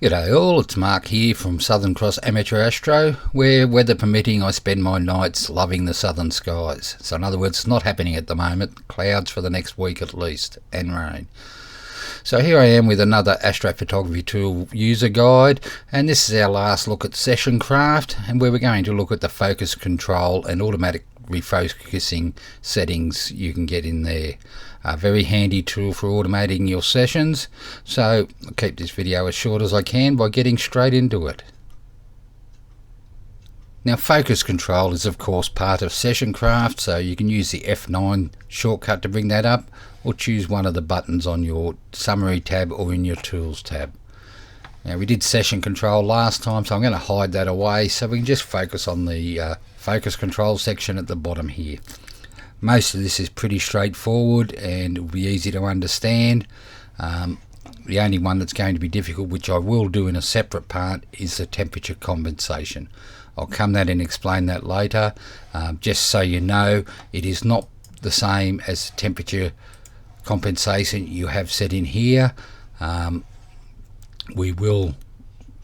G'day all, it's Mark here from Southern Cross Amateur Astro, where weather permitting I spend my nights loving the southern skies. So in other words, it's not happening at the moment, clouds for the next week at least, and rain. So here I am with another astrophotography tool user guide, and this is our last look at Session Craft, and where we're going to look at the focus control and automatic refocusing settings you can get in there. A very handy tool for automating your sessions, so I'll keep this video as short as I can by getting straight into it. Now, focus control is of course part of Session Craft, so you can use the F9 shortcut to bring that up, or choose one of the buttons on your summary tab or in your tools tab. Now, we did session control last time, so I'm going to hide that away so we can just focus on the focus control section at the bottom here. Most of this is pretty straightforward and will be easy to understand. The only one that's going to be difficult, which I will do in a separate part, is the temperature compensation. I'll come that and explain that later. Just so you know, it is not the same as the temperature compensation you have set in here. We will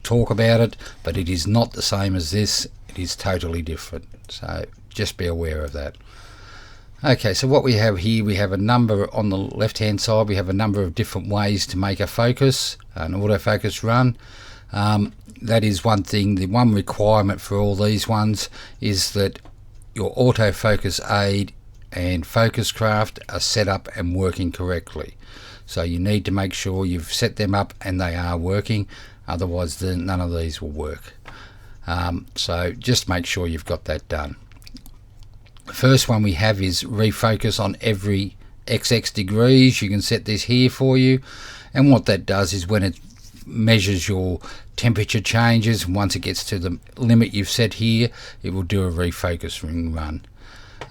talk about it, but it is not the same as this. It is totally different, so just be aware of that. Okay, so what we have here, we have a number on the left hand side, we have a number of different ways to make a focus, an autofocus run. That is one thing. The one requirement for all these ones is that your Auto-Focus Aid and FocusCraft are set up and working correctly. So you need to make sure you've set them up and they are working, otherwise none of these will work. So just make sure you've got that done. The first one we have is refocus on every XX degrees. You can set this here for you, and what that does is when it measures your temperature changes, and once it gets to the limit you've set here, it will do a refocusing run.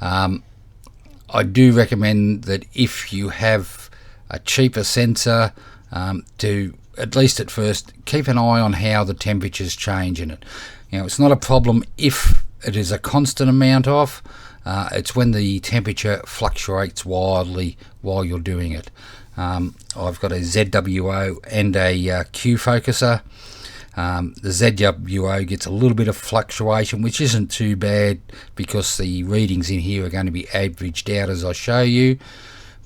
I do recommend that if you have a cheaper sensor, to at least at first keep an eye on how the temperatures change in it. It's not a problem if it is a constant amount off. It's when the temperature fluctuates wildly while you're doing it. I've got a ZWO and a Q focuser. The ZWO gets a little bit of fluctuation, which isn't too bad because the readings in here are going to be averaged out as I show you.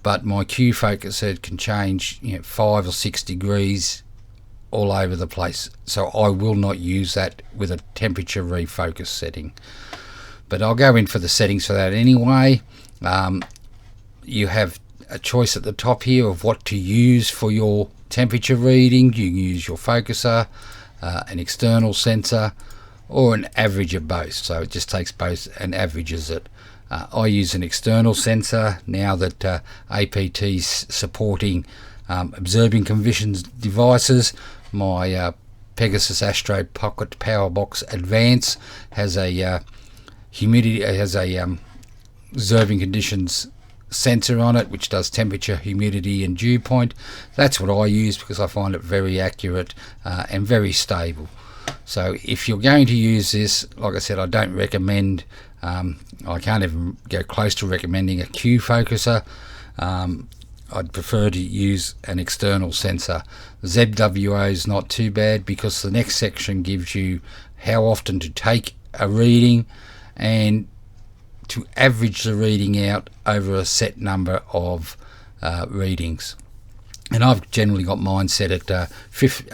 But my Q focuser can change 5 or 6 degrees all over the place, so I will not use that with a temperature refocus setting. But I'll go in for the settings for that anyway. You have a choice at the top here of what to use for your temperature reading. You can use your focuser, an external sensor, or an average of both. So it just takes both and averages it. I use an external sensor now that APT's supporting observing conditions devices. My Pegasus Astro Pocket Power Box Advance has a observing conditions sensor on it, which does temperature, humidity and dew point. That's what I use because I find it very accurate and very stable. So if you're going to use this, like I said, I don't recommend, I can't even go close to recommending a Q focuser. I'd prefer to use an external sensor. The ZWO is not too bad because the next section gives you how often to take a reading and to average the reading out over a set number of readings. And I've generally got mine set at a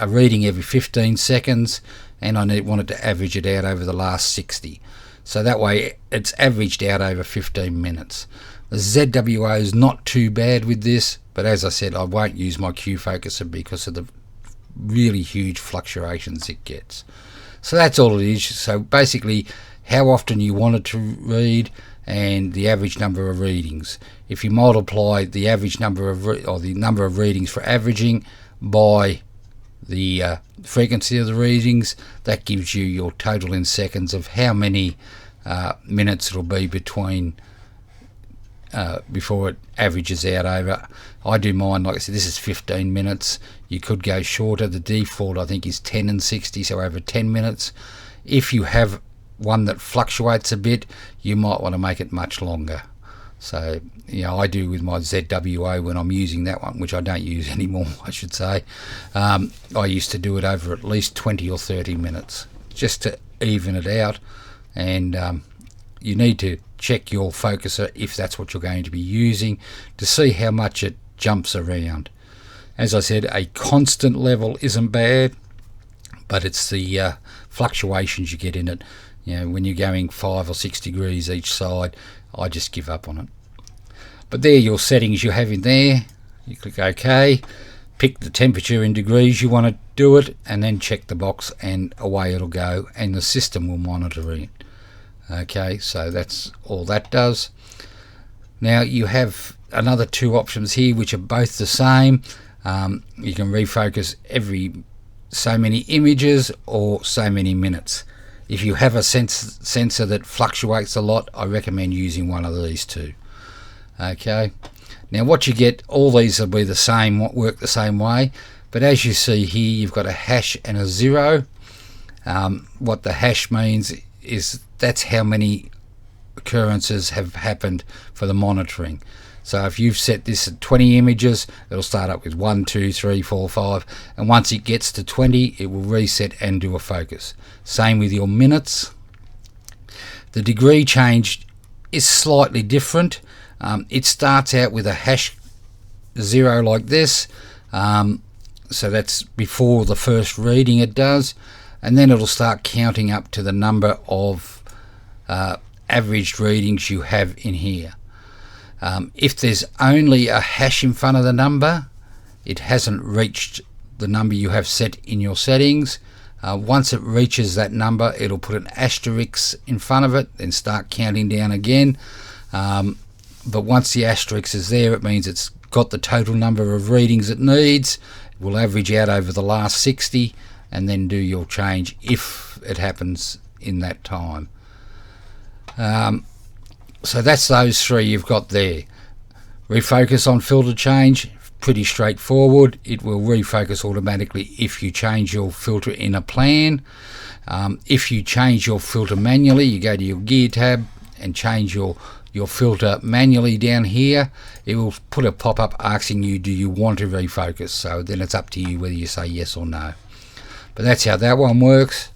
reading every 15 seconds, and I wanted to average it out over the last 60. So that way it's averaged out over 15 minutes. The ZWO is not too bad with this, but as I said, I won't use my Q focuser because of the really huge fluctuations it gets. So that's all it is. So basically, how often you want it to read and the average number of readings. If you multiply the average number of the number of readings for averaging by the frequency of the readings, that gives you your total in seconds of how many minutes it'll be between before it averages out over. I do mine, like I said, this is 15 minutes. You could go shorter. The default I think is 10 and 60, so over 10 minutes. If you have one that fluctuates a bit, you might want to make it much longer. So, you know, I do with my ZWO when I'm using that one, which I don't use anymore, I should say. I used to do it over at least 20 or 30 minutes just to even it out. And you need to check your focuser if that's what you're going to be using to see how much it jumps around. As I said, a constant level isn't bad, but it's the fluctuations you get in it. You know, when you're going 5 or 6 degrees each side, I just give up on it. But there are your settings you have in there. You click OK, pick the temperature in degrees you want to do it, and then check the box, and away it'll go, and the system will monitor it. Okay, so that's all that does. Now you have another 2 options here which are both the same. You can refocus every so many images or so many minutes. If you have a sensor that fluctuates a lot, I recommend using one of these 2. Okay, now what you get, all these will be the same, work the same way, but as you see here, you've got a hash and a 0. What the hash means is that's how many occurrences have happened for the monitoring. So if you've set this at 20 images, it'll start up with 1, 2, 3, 4, 5, and once it gets to 20, it will reset and do a focus. Same with your minutes. The degree change is slightly different. It starts out with a hash 0 like this, so that's before the first reading it does, and then it'll start counting up to the number of averaged readings you have in here. If there's only a hash in front of the number, it hasn't reached the number you have set in your settings. Once it reaches that number, it'll put an asterisk in front of it, then start counting down again. But once the asterisk is there, it means it's got the total number of readings it needs. It will average out over the last 60 and then do your change if it happens in that time. So that's those 3 you've got there. Refocus on filter change, pretty straightforward. It will refocus automatically if you change your filter in a plan. If you change your filter manually, you go to your gear tab and change your filter manually down here. It will put a pop-up asking you, do you want to refocus? So then it's up to you whether you say yes or no. But that's how that one works.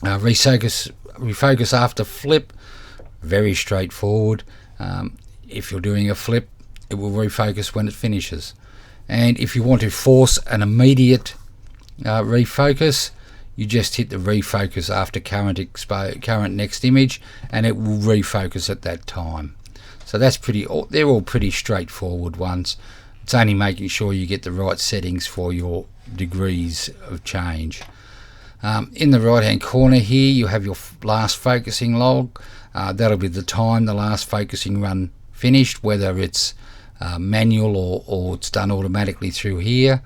Refocus after flip, very straightforward. If you're doing a flip, it will refocus when it finishes. And if you want to force an immediate refocus, you just hit the refocus after current next image, and it will refocus at that time. So that's they're all pretty straightforward ones. It's only making sure you get the right settings for your degrees of change. In the right hand corner here, you have your last focusing log. That'll be the time the last focusing run finished, whether it's manual or it's done automatically through here.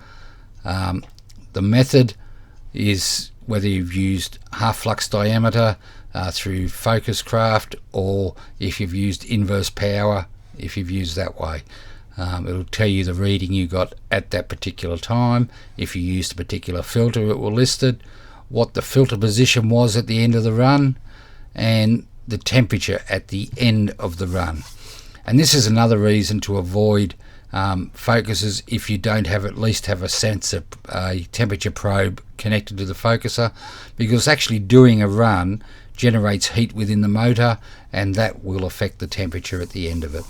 The method is whether you've used half flux diameter through FocusCraft, or if you've used inverse power, if you've used that way. It'll tell you the reading you got at that particular time. If you used a particular filter, it will list it, what the filter position was at the end of the run, and the temperature at the end of the run. And this is another reason to avoid focuses if you don't at least have a sensor, a temperature probe connected to the focuser, because actually doing a run generates heat within the motor, and that will affect the temperature at the end of it.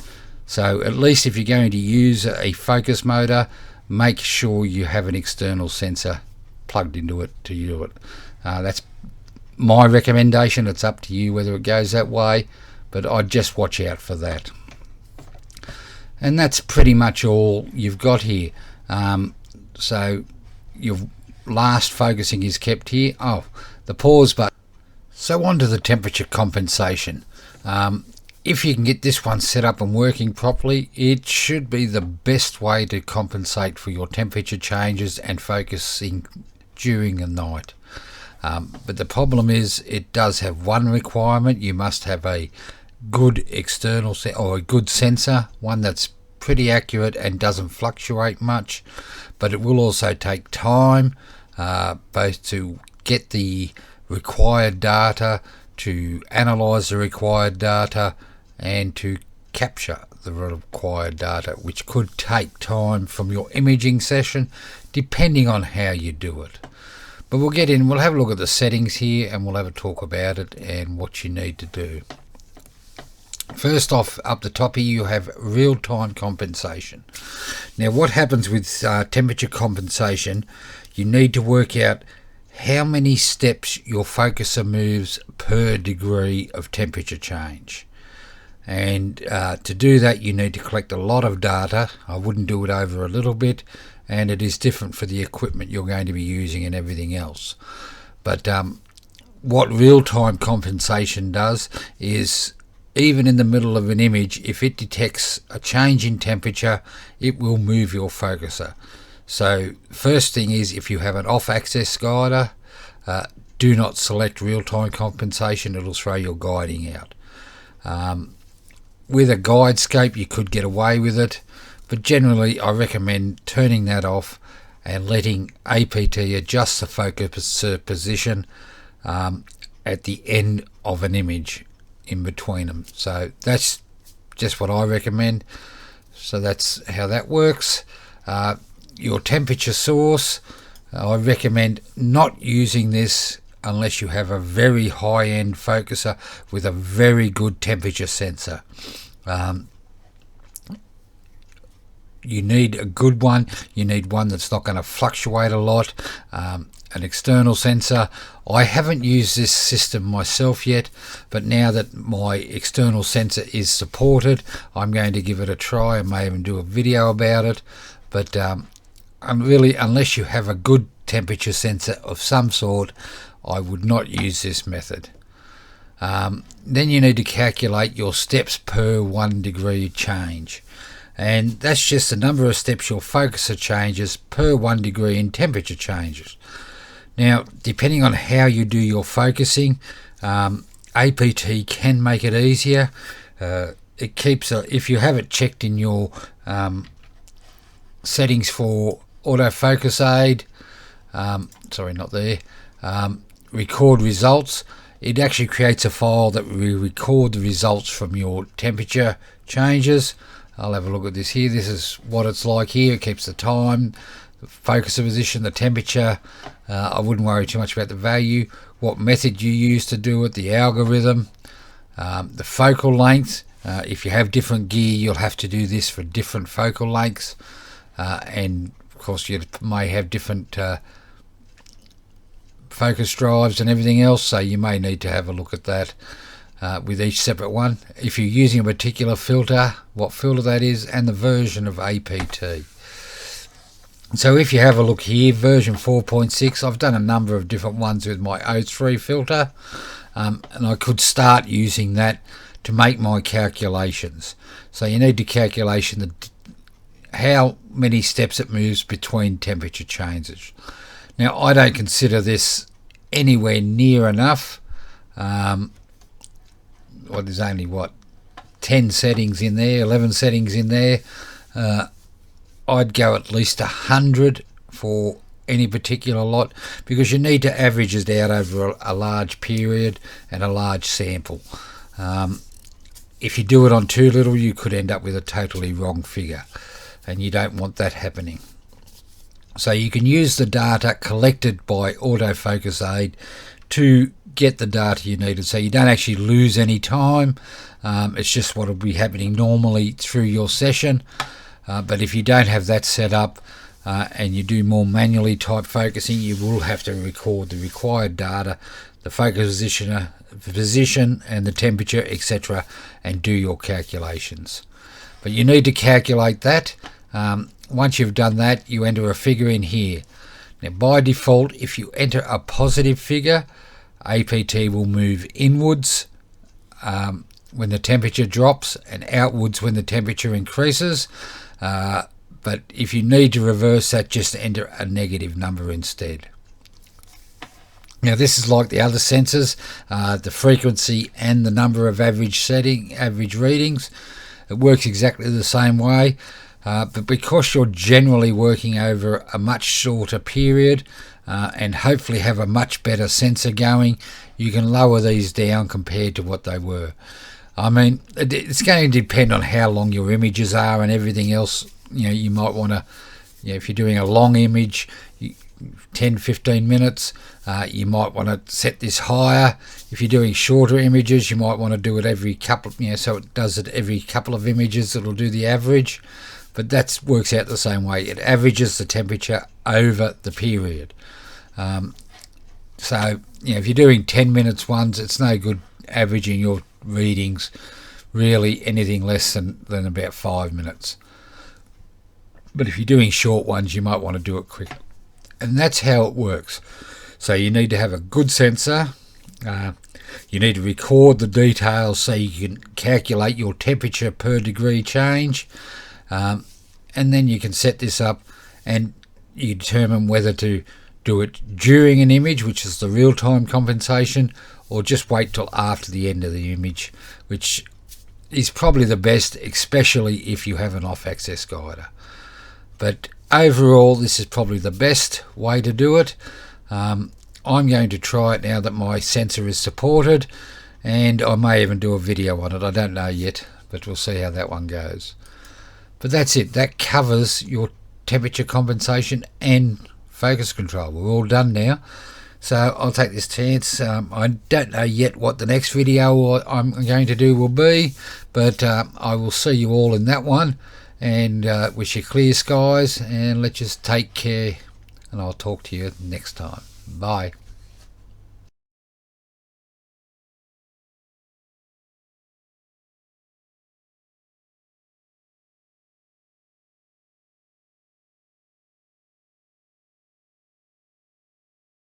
So at least if you're going to use a focus motor, make sure you have an external sensor plugged into it to do it. That's my recommendation. It's up to you whether it goes that way, but I'd just watch out for that. And that's pretty much all you've got here. So your last focusing is kept here. Oh, the pause button. So on to the temperature compensation. If you can get this one set up and working properly, it should be the best way to compensate for your temperature changes and focusing during the night. But the problem is it does have one requirement. You must have a good external or a good sensor, one that's pretty accurate and doesn't fluctuate much. But it will also take time both to get the required data, to analyze the required data, and to capture the required data, which could take time from your imaging session depending on how you do it. But we'll have a look at the settings here, and we'll have a talk about it and what you need to do. First off, up the top here you have real-time compensation. Now what happens with temperature compensation, you need to work out how many steps your focuser moves per degree of temperature change. And to do that you need to collect a lot of data. I wouldn't do it over a little bit, and it is different for the equipment you're going to be using and everything else. But what real-time compensation does is, even in the middle of an image, if it detects a change in temperature, it will move your focuser. So first thing is, if you have an off-axis guider, do not select real-time compensation. It'll throw your guiding out. With a guide scope you could get away with it, but generally I recommend turning that off and letting APT adjust the focus position at the end of an image in between them. So that's just what I recommend. So that's how that works. Your temperature source, I recommend not using this unless you have a very high-end focuser with a very good temperature sensor. You need a good one. You need one that's not going to fluctuate a lot. An external sensor. I haven't used this system myself yet, but now that my external sensor is supported, I'm going to give it a try. I may even do a video about it. But really, unless you have a good temperature sensor of some sort, I would not use this method. Then you need to calculate your steps per 1 degree change, and that's just the number of steps your focuser changes per 1 degree in temperature changes. Now, depending on how you do your focusing, APT can make it easier. It keeps if you have it checked in your settings for Auto-Focus Aid, record results, it actually creates a file that will record the results from your temperature changes. I'll have a look at this here. This is what it's like here. It keeps the time, the focuser position, the temperature. I wouldn't worry too much about the value, what method you use to do it, the algorithm, the focal length. If you have different gear, you'll have to do this for different focal lengths, and of course you may have different focus drives and everything else, so you may need to have a look at that with each separate one. If you're using a particular filter, what filter that is, and the version of APT. So if you have a look here, version 4.6, I've done a number of different ones with my O3 filter, and I could start using that to make my calculations. So you need to calculate how many steps it moves between temperature changes. Now I don't consider this anywhere near enough. There's only 10 settings in there, 11 settings in there. I'd go at least 100 for any particular lot, because you need to average it out over a large period and a large sample. If you do it on too little, you could end up with a totally wrong figure, and you don't want that happening. So you can use the data collected by Auto-Focus Aid to get the data you needed, so you don't actually lose any time. It's just what will be happening normally through your session. But if you don't have that set up and you do more manually type focusing, you will have to record the required data, the focus position and the temperature, etc., and do your calculations. But you need to calculate that. Once you've done that, you enter a figure in here. Now by default, if you enter a positive figure, APT will move inwards when the temperature drops and outwards when the temperature increases. But if you need to reverse that, just enter a negative number instead. Now this is like the other sensors, the frequency and the number of average readings. It works exactly the same way, but because you're generally working over a much shorter period and hopefully have a much better sensor going, you can lower these down compared to what they were. I mean, it's going to depend on how long your images are and everything else. You know, you might want to, you know, if you're doing a long image, 10-15 minutes, you might want to set this higher. If you're doing shorter images, you might want to do it every couple, you know, so it does it every couple of images. It'll do the average, but that works out the same way. It averages the temperature over the period. So, you know, if you're doing 10 minutes ones, it's no good averaging your readings really anything less than about 5 minutes. But if you're doing short ones, you might want to do it quick. And that's how it works. So you need to have a good sensor. You need to record the details so you can calculate your temperature per degree change. And then you can set this up and you determine whether to do it during an image, which is the real-time compensation, or just wait till after the end of the image, which is probably the best, especially if you have an off-axis guider. But overall, this is probably the best way to do it. I'm going to try it now that my sensor is supported, and I may even do a video on it. I don't know yet, but we'll see how that one goes. But that's it. That covers your temperature compensation and focus control. We're all done now. So I'll take this chance. I don't know yet what the next video I'm going to do will be, but I will see you all in that one, and wish you clear skies, and let's just take care, and I'll talk to you next time. Bye.